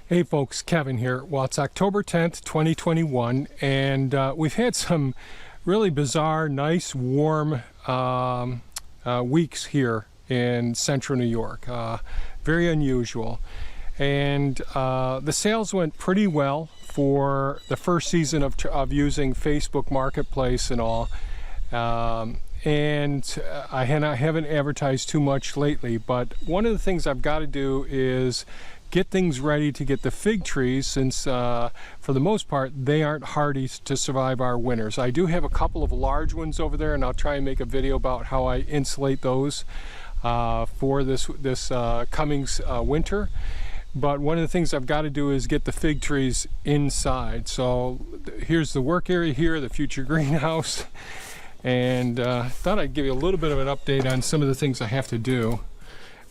Hey folks, Kevin here. Well, it's October 10th, 2021, and we've had some really bizarre, nice, warm weeks here in central New York. Very unusual. And the sales went pretty well for the first season of using Facebook Marketplace and all. And I haven't advertised too much lately, but one of the things I've got to do is get things ready to get the fig trees, since for the most part they aren't hardy to survive our winters. I do have a couple of large ones over there, and I'll try and make a video about how I insulate those for this coming winter. But one of the things I've got to do is get the fig trees inside. So here's the work area here, the future greenhouse, and thought I'd give you a little bit of an update on some of the things I have to do.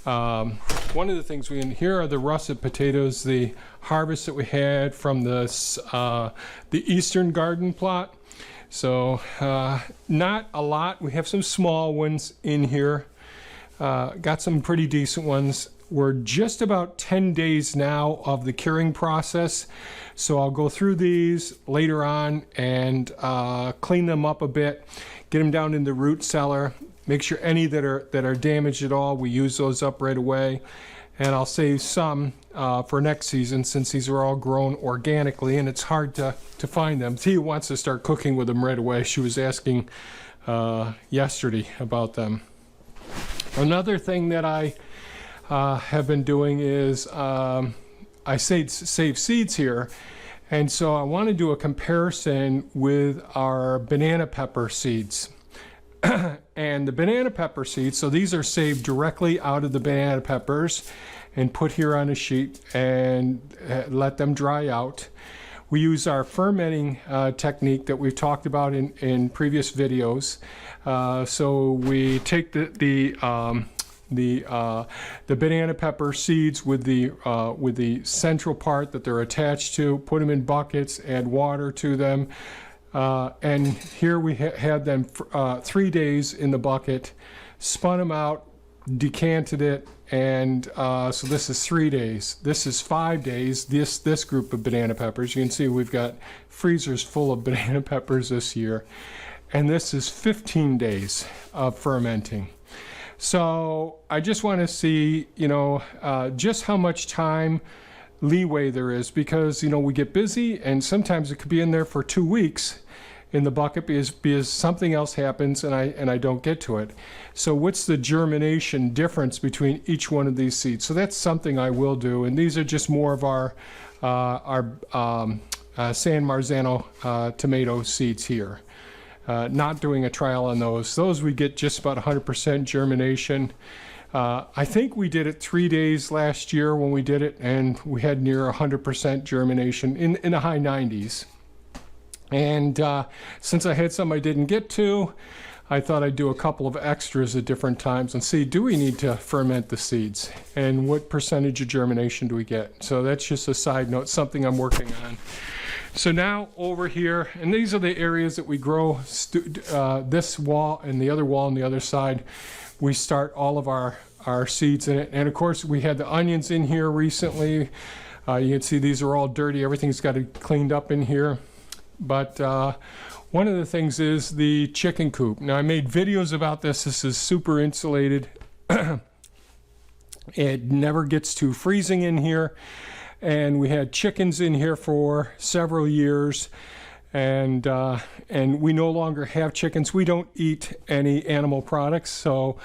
One of the things here are the russet potatoes, the harvest that we had from the eastern garden plot. So not a lot. We have some small ones in here. Got some pretty decent ones. We're just about 10 days now of the curing process. So I'll go through these later on and clean them up a bit, get them down in the root cellar. Make sure any that are damaged at all, we use those up right away. And I'll save some for next season, since these are all grown organically and it's hard to find them. Tia wants to start cooking with them right away. She was asking yesterday about them. Another thing that I have been doing is I save seeds here. And so I want to do a comparison with our banana pepper seeds. And the banana pepper seeds, so these are saved directly out of the banana peppers and put here on a sheet and let them dry out. We use our fermenting technique that we've talked about in previous videos. So we take the banana pepper seeds with the central part that they're attached to, put them in buckets, add water to them. And here we had them 3 days in the bucket, spun them out, decanted it, and so this is 3 days. This is 5 days, this group of banana peppers. You can see we've got freezers full of banana peppers this year. And this is 15 days of fermenting. So I just want to see, just how much time leeway there is, because we get busy and sometimes it could be in there for 2 weeks in the bucket because something else happens and I don't get to it. So what's the germination difference between each one of these seeds? So that's something I will do, and these are just more of our San Marzano tomato seeds here. Not doing a trial on those. Those we get just about 100% germination. I think we did it 3 days last year when we did it, and we had near 100% germination in the high 90s. And since I had some I didn't get to, I thought I'd do a couple of extras at different times and see, do we need to ferment the seeds? And what percentage of germination do we get? So that's just a side note, something I'm working on. So now over here, and these are the areas that we grow, this wall and the other wall on the other side, we start all of our seeds in it. And of course we had the onions in here recently. You can see these are all dirty. Everything's got it cleaned up in here. But one of the things is the chicken coop. Now I made videos about this. This is super insulated. It never gets too freezing in here. And we had chickens in here for several years. And we no longer have chickens. We don't eat any animal products, so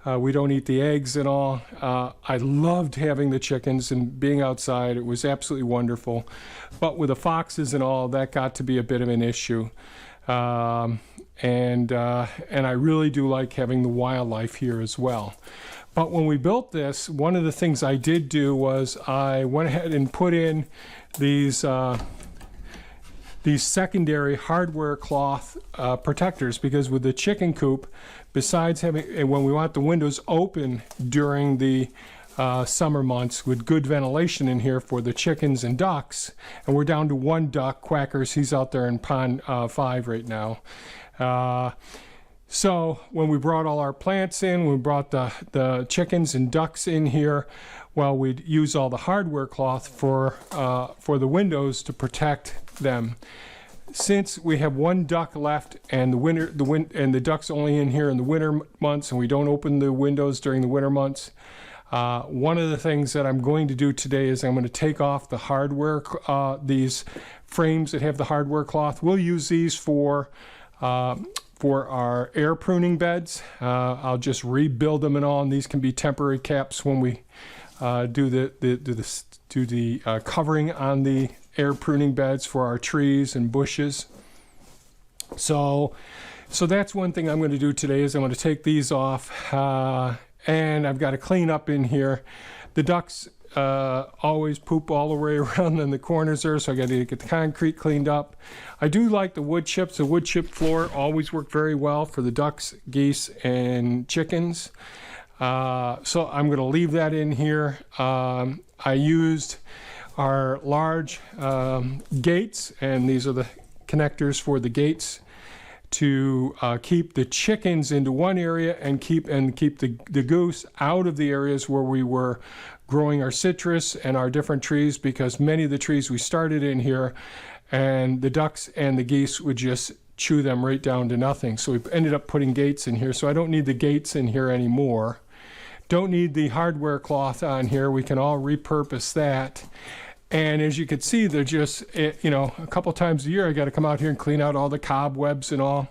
we don't eat the eggs and all. I loved having the chickens and being outside. It was absolutely wonderful. But with the foxes and all, that got to be a bit of an issue. And I really do like having the wildlife here as well. But when we built this, one of the things I did do was I went ahead and put in these secondary hardware cloth protectors, because with the chicken coop, besides having, when we want the windows open during the summer months with good ventilation in here for the chickens and ducks, and we're down to one duck, Quackers, he's out there in pond 5 right now. So when we brought all our plants in, we brought the chickens and ducks in here, well, we'd use all the hardware cloth for the windows to protect them. Since we have one duck left and the duck's only in here in the winter months, and we don't open the windows during the winter months, one of the things that I'm going to do today is I'm going to take off the hardware, these frames that have the hardware cloth. We'll use these for our air pruning beds. I'll just rebuild them and all, and these can be temporary caps when we do the covering on the air pruning beds for our trees and bushes. So that's one thing I'm going to do today is I'm going to take these off, and I've got to clean up in here. The ducks always poop all the way around in the corners there, so I got to get the concrete cleaned up. I do like the wood chips. The wood chip floor always worked very well for the ducks, geese, and chickens. So I'm going to leave that in here. I used our large gates, and these are the connectors for the gates, to keep the chickens into one area and keep the goose out of the areas where we were growing our citrus and our different trees, because many of the trees we started in here, and the ducks and the geese would just chew them right down to nothing. So we ended up putting gates in here, so I don't need the gates in here anymore. Don't need the hardware cloth on here. We can all repurpose that. And as you can see, they're just, you know, a couple times a year I got to come out here and clean out all the cobwebs and all.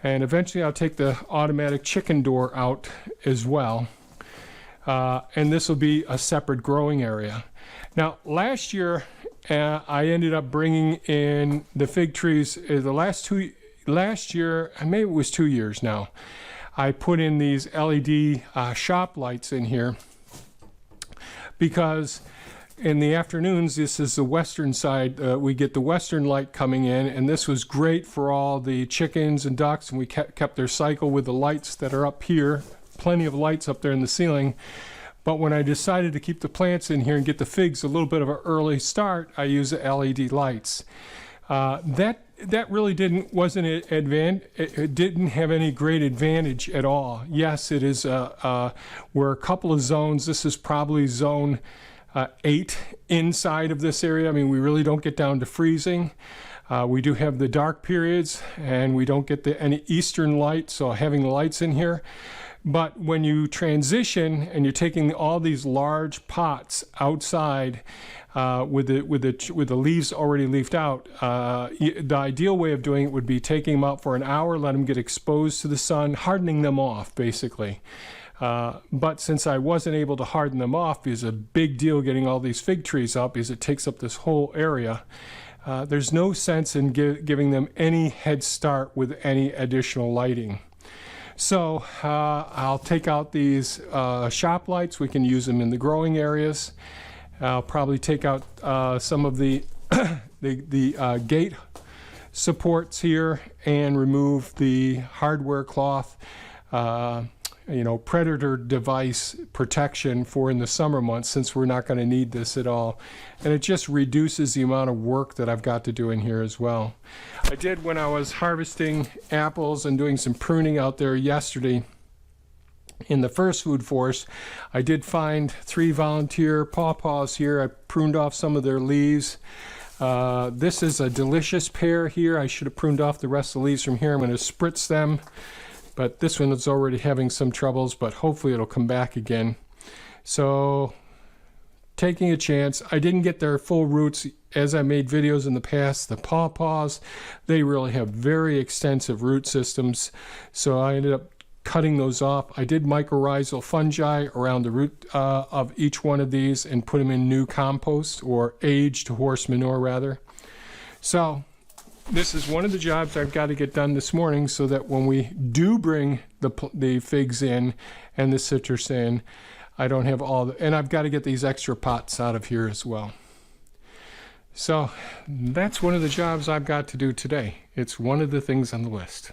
And eventually I'll take the automatic chicken door out as well. And this will be a separate growing area. Now, last year I ended up bringing in the fig trees. Last year, maybe it was 2 years now, I put in these LED shop lights in here, because in the afternoons, this is the western side, we get the western light coming in, and this was great for all the chickens and ducks, and we kept their cycle with the lights that are up here, plenty of lights up there in the ceiling. But when I decided to keep the plants in here and get the figs a little bit of an early start, I used the LED lights. That really wasn't an advantage. It didn't have any great advantage at all. Yes, it is. We're a couple of zones. This is probably zone 8 inside of this area. I mean, we really don't get down to freezing. We do have the dark periods, and we don't get any eastern light, so having the lights in here. But when you transition and you're taking all these large pots outside with the leaves already leafed out, the ideal way of doing it would be taking them out for an hour, let them get exposed to the sun, hardening them off basically. But since I wasn't able to harden them off, because it's a big deal getting all these fig trees up, because it takes up this whole area, there's no sense in giving them any head start with any additional lighting. So I'll take out these shop lights. We can use them in the growing areas. I'll probably take out some of the gate supports here and remove the hardware cloth, you know, predator device protection for in the summer months, since we're not going to need this at all. And it just reduces the amount of work that I've got to do in here as well. I did, when I was harvesting apples and doing some pruning out there yesterday in the first food forest, I did find 3 volunteer pawpaws here. I pruned off some of their leaves. This is a delicious pear here. I should have pruned off the rest of the leaves from here. I'm going to spritz them. But this one is already having some troubles, but hopefully it'll come back again. So taking a chance. I didn't get their full roots. As I made videos in the past, the pawpaws, they really have very extensive root systems. So I ended up cutting those off. I did mycorrhizal fungi around the root of each one of these and put them in new compost, or aged horse manure rather. So this is one of the jobs I've got to get done this morning, so that when we do bring the figs in and the citrus in, I don't have and I've got to get these extra pots out of here as well. So that's one of the jobs I've got to do today. It's one of the things on the list.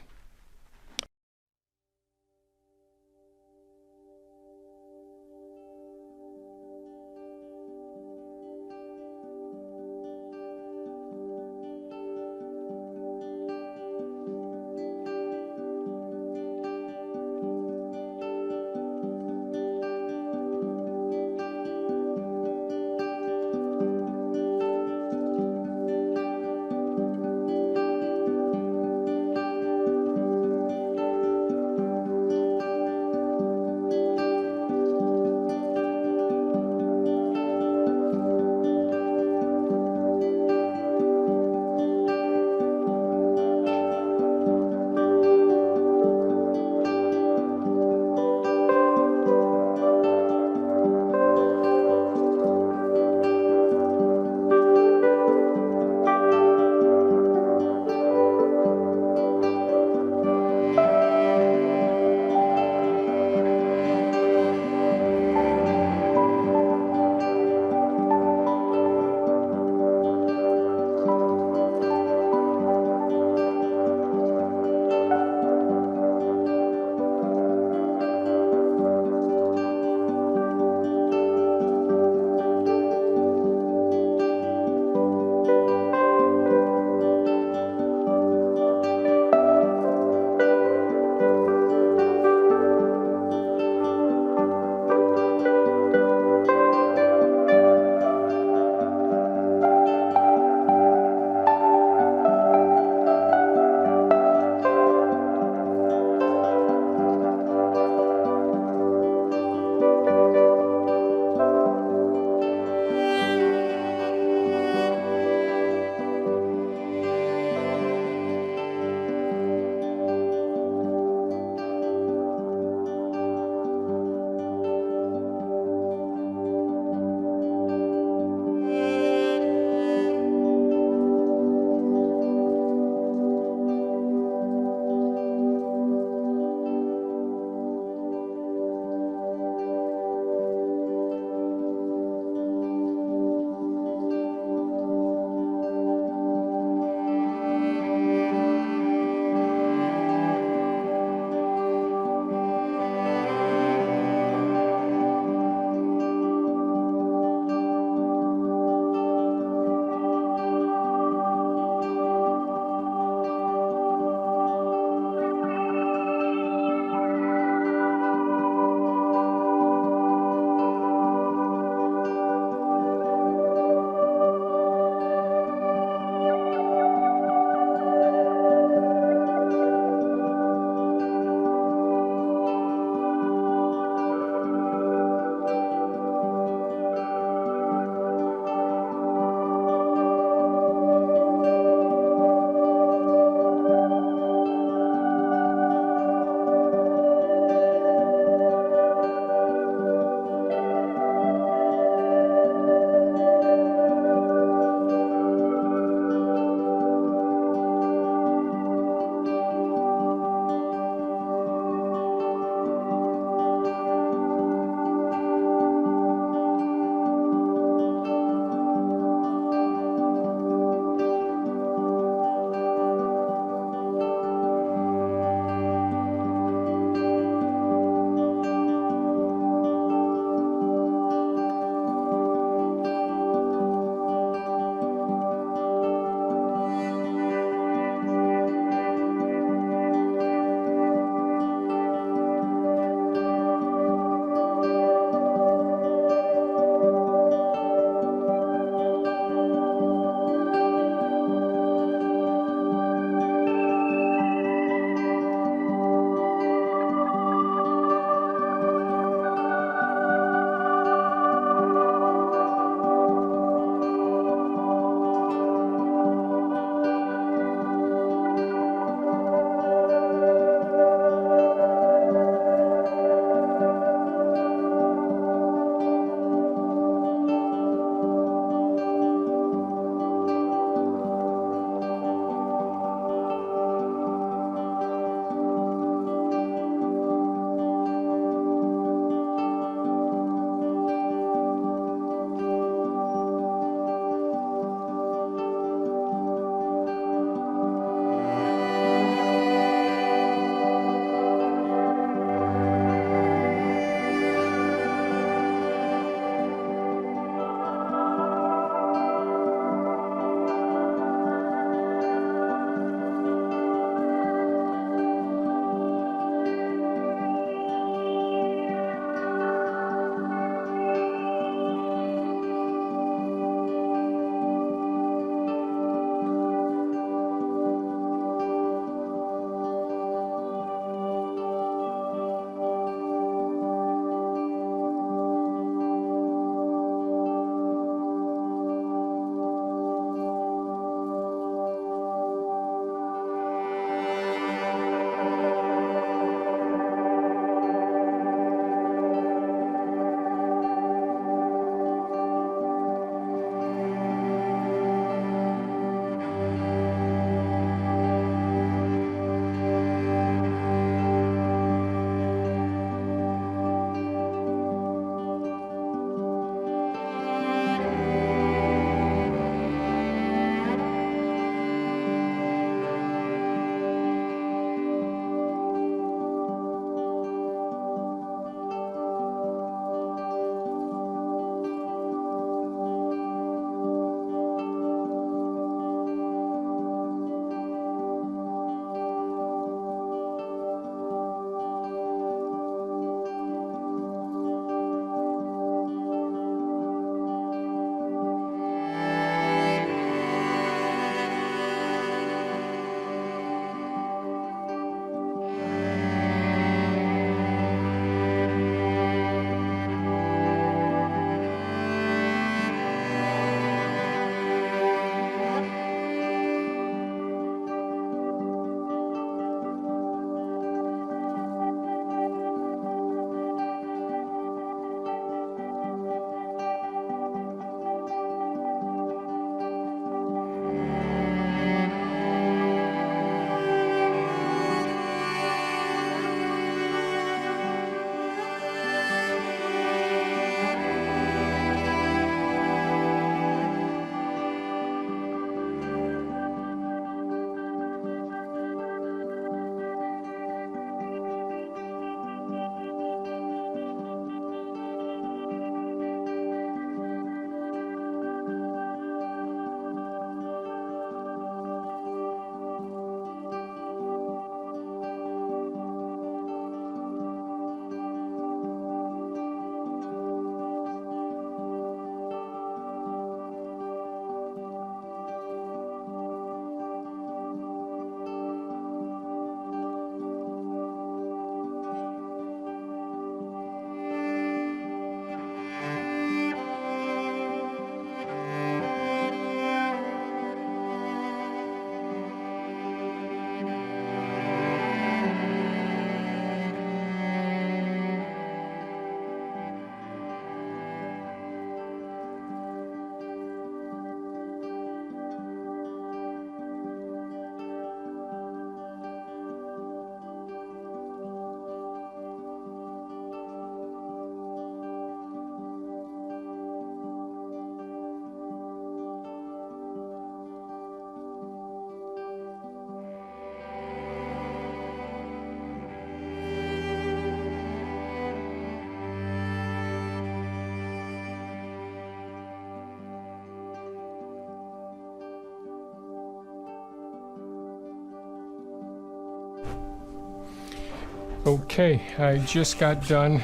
Okay, I just got done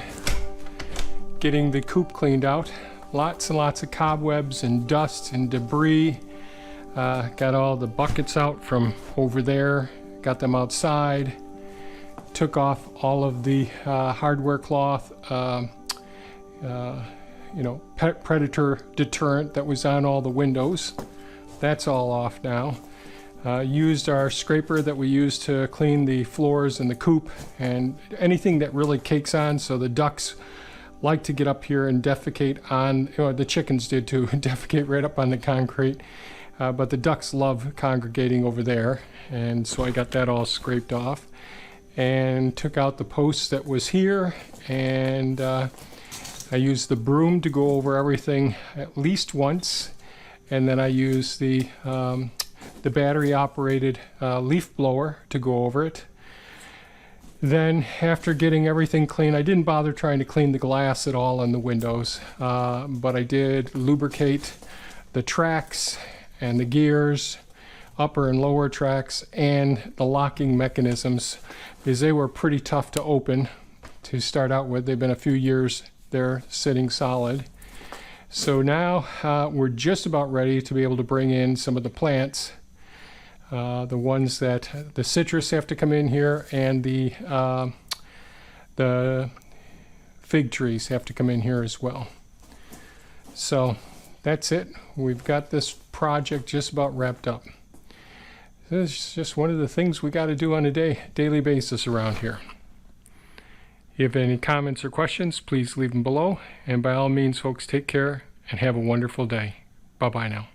getting the coop cleaned out. Lots and lots of cobwebs and dust and debris. Got all the buckets out from over there, got them outside, took off all of the hardware cloth, predator deterrent that was on all the windows. That's all off now. Used our scraper that we use to clean the floors in the coop and anything that really cakes on, so the ducks like to get up here and defecate on, the chickens did too, defecate right up on the concrete. But the ducks love congregating over there, and so I got that all scraped off and took out the post that was here, and I used the broom to go over everything at least once, and then I used the battery operated leaf blower to go over it. Then after getting everything clean, I didn't bother trying to clean the glass at all in the windows, but I did lubricate the tracks and the gears, upper and lower tracks, and the locking mechanisms, because they were pretty tough to open to start out with. They've been a few years there sitting solid. So now we're just about ready to be able to bring in some of the plants, the ones that the citrus have to come in here, and the fig trees have to come in here as well. So that's it. We've got this project just about wrapped up. This is just one of the things we got to do on a daily basis around here. If you have any comments or questions, please leave them below. And by all means, folks, take care and have a wonderful day. Bye-bye now.